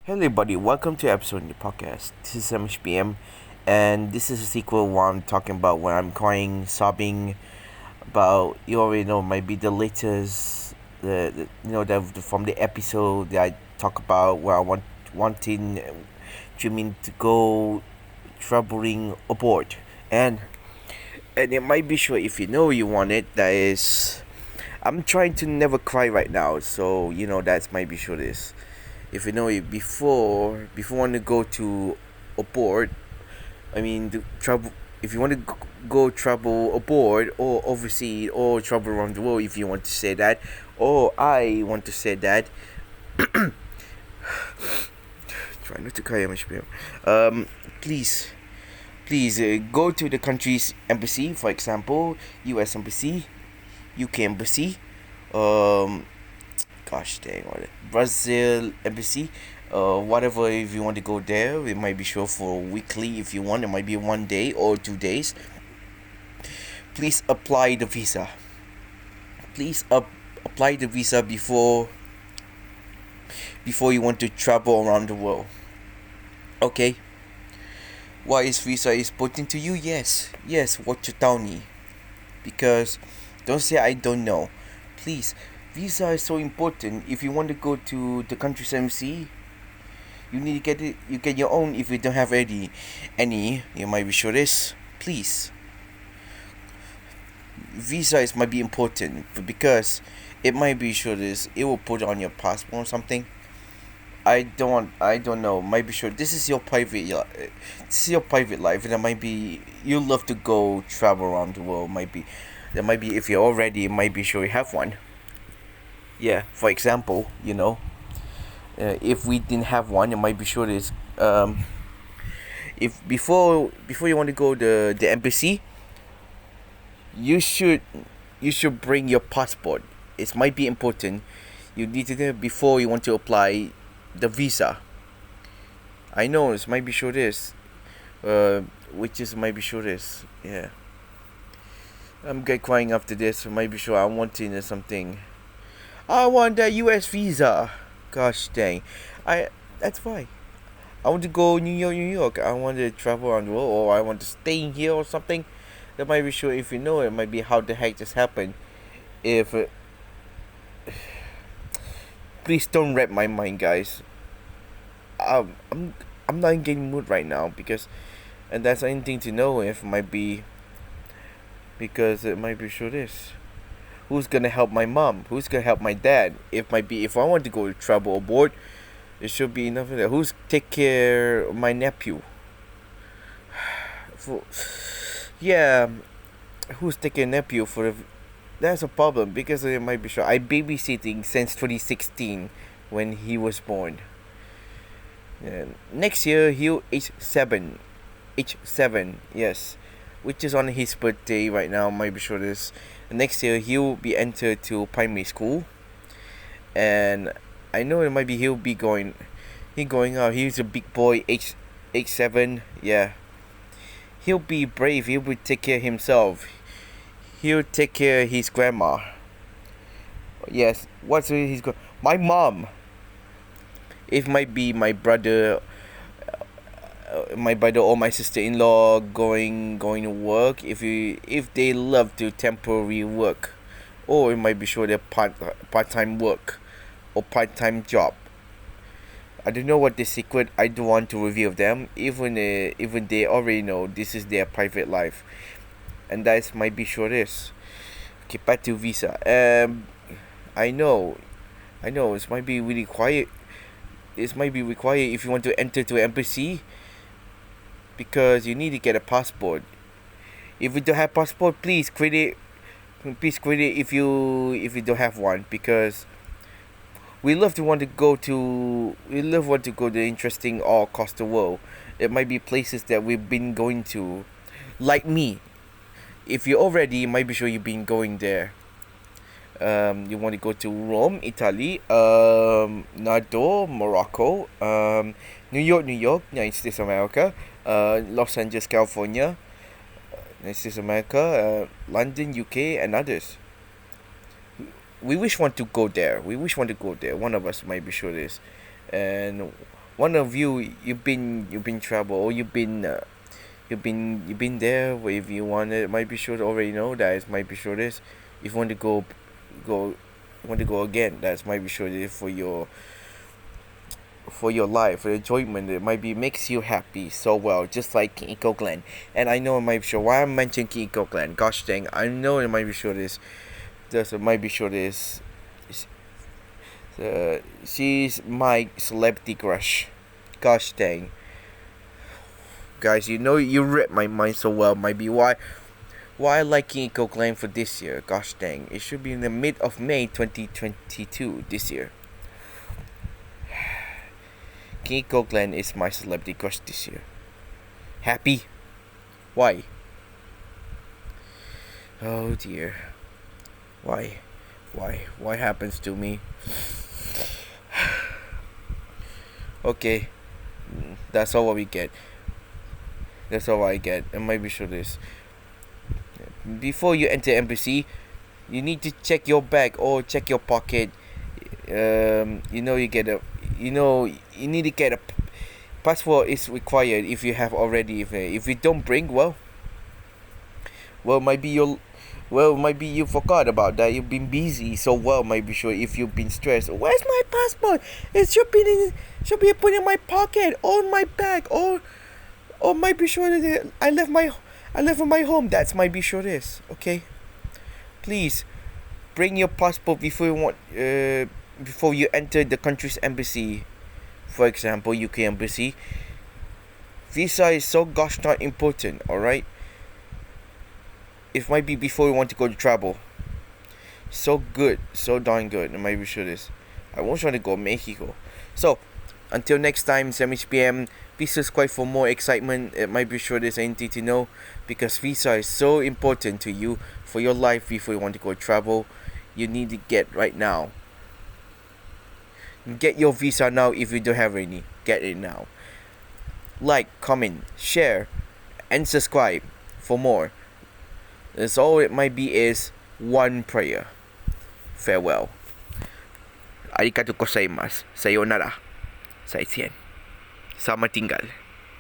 Hello, everybody. Welcome to episode of the podcast. This is MHBM, and this is a sequel where I'm talking about when I'm crying, sobbing about. You already know, maybe the latest, from the episode that I talk about where I wanting, dreaming to go traveling abroad, and it might be sure if you know you want it. That is, I'm trying to never cry right now, so that's might be sure this if you know it before you want to go to abroad. I mean the travel if you want to go travel abroad or overseas or travel around the world, if you want to say that, or I want to say that. Try not to cry, MHBM. Please go to the country's embassy, for example, US embassy, UK embassy, um gosh dang, what Brazil embassy, whatever. If you want to go there, it might be sure for weekly. If you want, it might be 1 day or 2 days. Please apply the visa. Please apply the visa before you want to travel around the world. Okay. Why is visa is important to you? Yes, what you tell me. Because don't say I don't know. Please, visa is so important. If you want to go to the country's embassy, you need to get it. You get your own. If you don't have any, you might be sure this. Please, visa is might be important because it might be sure this. It will put on your passport or something. I don't know. Might be sure this is your private. This is your private life, and it might be you love to go travel around the world. Might be, there might be if you're already. It might be sure you have one. Yeah. For example, if we didn't have one, it might be sure this. If before you want to go the embassy, you should bring your passport. It might be important. You need to do it before you want to apply the visa. I know it might be sure this. Which is might be sure this. Yeah. I'm get crying after this. Might be sure I want to something. I want that US visa. Gosh dang. That's why. I want to go New York. I want to travel around the world, or I want to stay in here or something. That might be sure if you know it might be how the heck this happened. If please don't wreck my mind, guys. I'm not in getting mood right now because, and that's anything to know if it might be because it might be sure this. Who's gonna help my mom? Who's gonna help my dad? If I want to go travel abroad, it should be enough of that. Who's take care of my nephew? For, yeah, who's taking nephew for the? That's a problem because it might be sure. I babysitting since 2016 when he was born. And next year he'll age seven, yes, which is on his birthday right now. Might be sure this. Next year he'll be entered to primary school, and I know it might be he going out. He's a big boy, age 7. Yeah, he'll be brave. He will take care of himself. He'll take care of his grandma. Yes, my mom. It might be my brother or my sister-in-law going to work. If they love to temporary work, or it might be sure they're part-time work or part-time job. I don't know what the secret. I don't want to reveal them. Even they already know this is their private life, and that might be sure this. Okay, back to visa. I know, it might be really quiet. It might be required if you want to enter to an embassy because you need to get a passport. If you don't have passport, please create it if you don't have one, because we love to want to go to the interesting all across the world. It might be places that we've been going to, like me. If you're already, you might be sure you've been going there. You want to go to Rome, Italy, Nardo, Morocco, New York, United States of America, Los Angeles, California, United States of America, London, UK, and others. We wish want to go there. One of us might be sure this, and one of you've been travel, or you've been there. If you want it, might be sure to already know that. It might be sure this. If you want to go want to go again, that's might be sure that for your life, for enjoyment, it might be makes you happy so well, just like King Eco Glen. And I know it might be sure why I'm mentioning King Eco Glen. Gosh dang, I know it might be sure this. Just it might be sure this. She's my celebrity crush. Gosh dang. Guys, you know you read my mind so well. Might be why I like King Eco Glen for this year. Gosh dang, it should be in the mid of May 2022 this year. King Eco Glen is my celebrity crush this year. Happy? Why? Oh dear. Why? Why happens to me? Okay, that's all what we get. That's all I get. I might be sure this. Before you enter embassy, you need to check your bag or check your pocket. You need to get a passport is required if you have already. If you don't bring, might be you forgot about that. You've been busy, so might be sure if you've been stressed. Where's my passport? It should be put in my pocket or in my bag, or might be sure that I left in my home. That's might be sure this. Okay, please bring your passport before you enter the country's embassy. For example, UK embassy. Visa is so gosh darn important. All right. It might be before you want to go to travel. So good, so darn good. It might be sure this. I won't try to go to Mexico. So until next time, it's MHBM. Please subscribe for more excitement. It might be sure there's anything to know, because visa is so important to you for your life before you want to go travel. You need to get right now. Get your visa now if you don't have any. Get it now. Like, comment, share, and subscribe for more. That's all it might be is one prayer. Farewell. Arigatou gozaimasu. Sayonara. 再见. Selamat tinggal.